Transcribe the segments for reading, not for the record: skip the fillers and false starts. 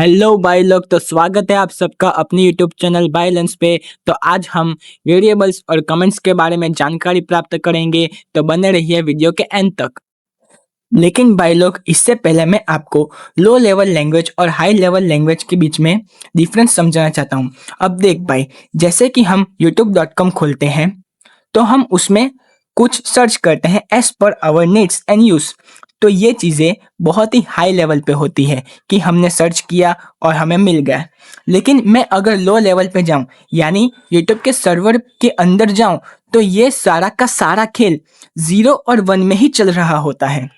Hello भाई लोग, तो स्वागत है आप सबका अपनी यूट्यूब चैनल बाइलेंस पे। तो आज हम वेरिएबल्स और कमेंट्स के बारे में जानकारी प्राप्त करेंगे, तो बने रहिए वीडियो के एंड तक। लेकिन भाई लोग, इससे पहले मैं आपको लो लेवल लैंग्वेज और हाई लेवल लैंग्वेज के बीच में डिफरेंस समझाना चाहता हूँ। अब देख भाई, जैसे कि हम youtube.com खोलते हैं तो हम उसमें कुछ सर्च करते हैं as per hour needs and use. तो ये चीज़ें बहुत ही हाई लेवल पे होती है कि हमने सर्च किया और हमें मिल गया। लेकिन मैं अगर लो लेवल पे जाऊं, यानी यूट्यूब के सर्वर के अंदर जाऊं, तो ये सारा का सारा खेल 0 और 1 में ही चल रहा होता है।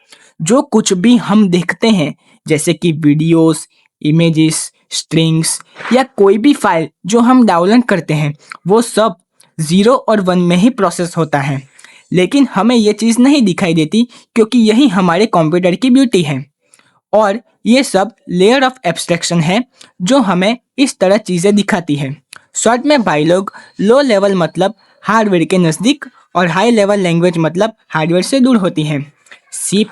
जो कुछ भी हम देखते हैं, जैसे कि वीडियोस, इमेजेस, स्ट्रिंग्स या कोई भी फाइल जो हम डाउनलोड करते हैं, वो सब 0 और 1 में ही प्रोसेस होता है। लेकिन हमें ये चीज़ नहीं दिखाई देती, क्योंकि यही हमारे कंप्यूटर की ब्यूटी है। और ये सब लेयर ऑफ एब्स्ट्रैक्शन है जो हमें इस तरह चीज़ें दिखाती है। शॉर्ट में भाई लोग, लो लेवल मतलब हार्डवेयर के नज़दीक और हाई लेवल लैंग्वेज मतलब हार्डवेयर से दूर होती है। C++,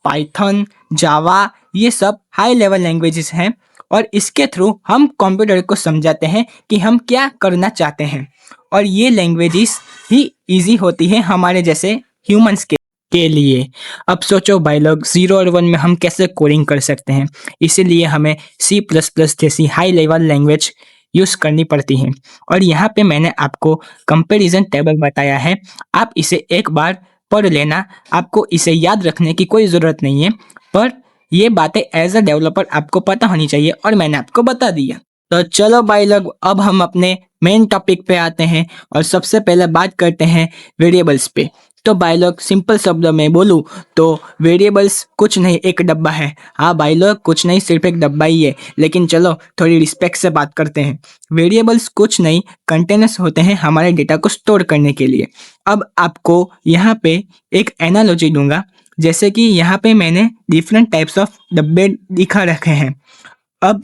पाइथन, जावा, ये सब हाई लेवल लैंग्वेजेस हैं और इसके थ्रू हम कंप्यूटर को समझाते हैं कि हम क्या करना चाहते हैं। और ये लैंग्वेजेस ही इजी होती है हमारे जैसे ह्यूमंस के लिए। अब सोचो भाई लोग, 0 और 1 में हम कैसे कोडिंग कर सकते हैं। इसीलिए हमें C++ जैसी हाई लेवल लैंग्वेज यूज़ करनी पड़ती है। और यहाँ पे मैंने आपको कंपैरिजन टेबल बताया है, आप इसे एक बार पढ़ लेना। आपको इसे याद रखने की कोई ज़रूरत नहीं है, पर ये बातें एज अ डेवलपर आपको पता होनी चाहिए और मैंने आपको बता दिया। तो चलो भाई लोग, अब हम अपने मेन टॉपिक पे आते हैं और सबसे पहले बात करते हैं वेरिएबल्स पे। तो भाई लोग, सिंपल शब्दों में बोलूँ तो वेरिएबल्स कुछ नहीं, एक डब्बा है। हाँ भाई लोग, कुछ नहीं, सिर्फ एक डब्बा ही है। लेकिन चलो थोड़ी रिस्पेक्ट से बात करते हैं। वेरिएबल्स कुछ नहीं, कंटेनर्स होते हैं हमारे डेटा को स्टोर करने के लिए। अब आपको यहाँ पे एक एनालॉजी दूंगा। जैसे कि यहाँ पे मैंने डिफरेंट टाइप्स ऑफ डब्बे दिखा रखे हैं। अब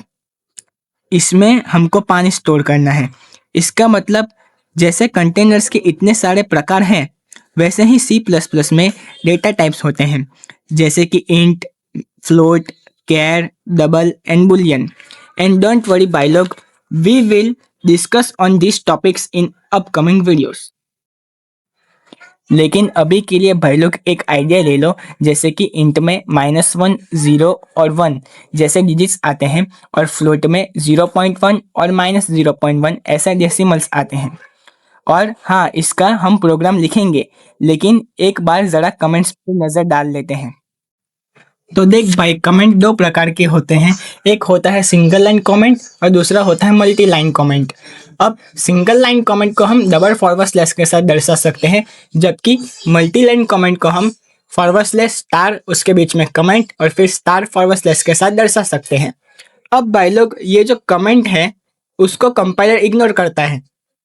इसमें हमको पानी स्टोर करना है। इसका मतलब, जैसे कंटेनर्स के इतने सारे प्रकार हैं, वैसे ही C++ में डेटा टाइप्स होते हैं, जैसे कि int, float, char, double and boolean. And don't worry भाई लोग, we will discuss on this topics in upcoming videos. लेकिन अभी के लिए भाई लोग एक आइडिया ले लो। जैसे कि इंट में -1, 0 और 1 जैसे डिजिट्स आते हैं, और फ्लोट में 0.1 और -0.1 ऐसे डेसिमल्स आते हैं। और हाँ, इसका हम प्रोग्राम लिखेंगे, लेकिन एक बार ज़रा कमेंट्स पे नज़र डाल लेते हैं। तो देख भाई, कमेंट दो प्रकार के होते हैं। एक होता है सिंगल लाइन कमेंट और दूसरा होता है मल्टी लाइन कमेंट। अब सिंगल लाइन कमेंट को हम डबल फॉरवर्ड स्लैश के साथ दर्शा सकते हैं, जबकि मल्टी लाइन कमेंट को हम फॉरवर्ड स्लैश स्टार, उसके बीच में कमेंट और फिर स्टार फॉरवर्ड स्लैश के साथ दर्शा सकते हैं। अब भाई लोग, ये जो कमेंट है उसको कंपाइलर इग्नोर करता है,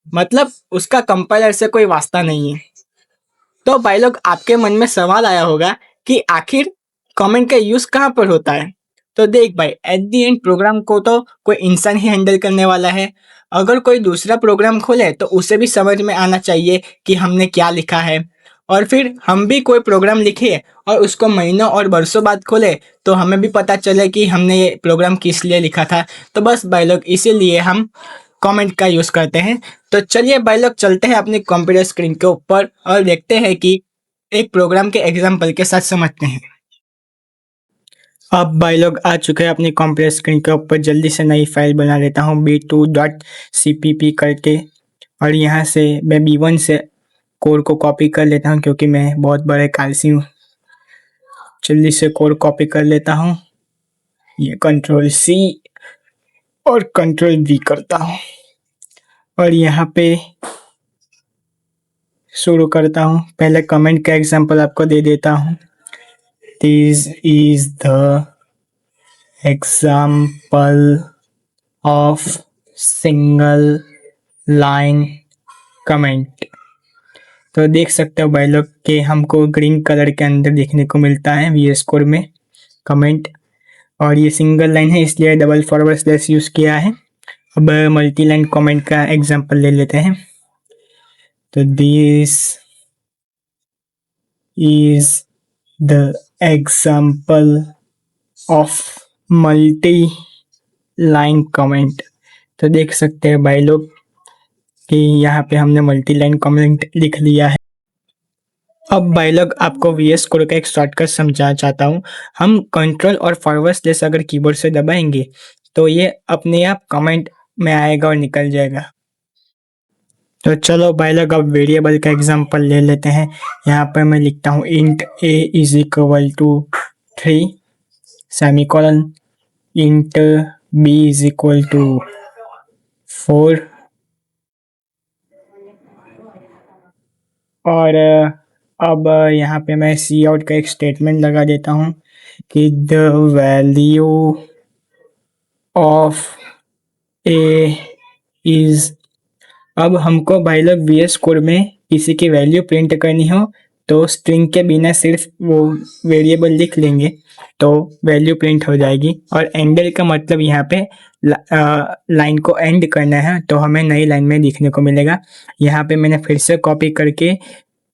मतलब उसका कंपाइलर से कोई वास्ता नहीं है। तो भाई लोग, आपके मन में सवाल आया होगा कि आखिर कमेंट का यूज कहाँ पर होता है। तो देख भाई, एट दी एंड प्रोग्राम को तो कोई इंसान ही हैंडल करने वाला है। अगर कोई दूसरा प्रोग्राम खोले तो उसे भी समझ में आना चाहिए कि हमने क्या लिखा है। और फिर हम भी कोई प्रोग्राम लिखे और उसको महीनों और बरसों बाद खोले, तो हमें भी पता चले कि हमने ये प्रोग्राम किस लिए लिखा था। तो बस भाई लोग, इसीलिए हम कमेंट का यूज़ करते हैं। तो चलिए भाई लोग, चलते हैं अपनी कंप्यूटर स्क्रीन के ऊपर और देखते हैं कि एक प्रोग्राम के एग्जाम्पल के साथ समझते हैं। अब भाई लोग आ चुके हैं अपनी कंप्यूटर स्क्रीन के ऊपर। जल्दी से नई फाइल बना लेता हूँ b2.cpp करके, और यहाँ से मैं b1 से कोड को कॉपी कर लेता हूँ, क्योंकि मैं बहुत बड़े कालसी हूँ। जल्दी से कोड कॉपी कर लेता हूँ, ये Ctrl+C और Ctrl+V करता हूँ, और यहाँ पे शुरू करता हूँ। पहले कमेंट का एग्जांपल आपको दे देता हूँ। This is the example of single line comment. तो देख सकते हो भाई लोग कि हमको ग्रीन कलर के अंदर देखने को मिलता है VS कोड में कमेंट, और ये सिंगल लाइन है इसलिए डबल फॉरवर्ड स्लैश यूज़ किया है। अब मल्टी लाइन कमेंट का एग्जांपल ले लेते हैं। तो this is the example of multi line comment. तो देख सकते हैं भाई लोग कि यहाँ पे हमने मल्टी लाइन कमेंट लिख लिया है। अब भाई लोग आपको VS कोड का एक शॉर्टकट समझाना चाहता हूँ। हम कंट्रोल और फॉरवर्ड स्लैश अगर कीबोर्ड से दबाएंगे तो ये अपने आप कमेंट में आएगा और निकल जाएगा। तो चलो भाई लोग अब वेरिएबल का एग्जांपल ले लेते हैं। यहाँ पर मैं लिखता हूँ int a is equal to 3 semicolon, int b is equal to 4 और अब यहाँ पे मैं सी आउट का एक स्टेटमेंट लगा देता हूँ कि the value of A is. अब हमको भाई लोग VS कोड में किसी की वैल्यू प्रिंट करनी हो तो स्ट्रिंग के बिना सिर्फ वो वेरिएबल लिख लेंगे तो वैल्यू प्रिंट हो जाएगी। और एंडर का मतलब यहाँ पे लाइन को एंड करना है तो हमें नई लाइन में लिखने को मिलेगा। यहाँ पे मैंने फिर से कॉपी करके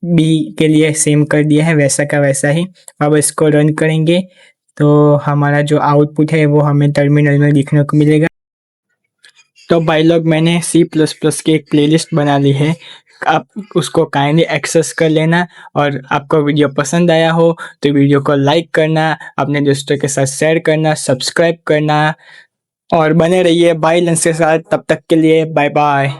बी के लिए सेम कर दिया है वैसा का वैसा ही। अब इसको रन करेंगे तो हमारा जो आउटपुट है वो हमें टर्मिनल में लिखने को मिलेगा। तो भाई लोग मैंने C++ की एक प्लेलिस्ट बना ली है, आप उसको काइंडली एक्सेस कर लेना। और आपको वीडियो पसंद आया हो तो वीडियो को लाइक करना, अपने दोस्तों के साथ शेयर करना, सब्सक्राइब करना और बने रहिए बायलेंस के साथ। तब तक के लिए बाय बाय।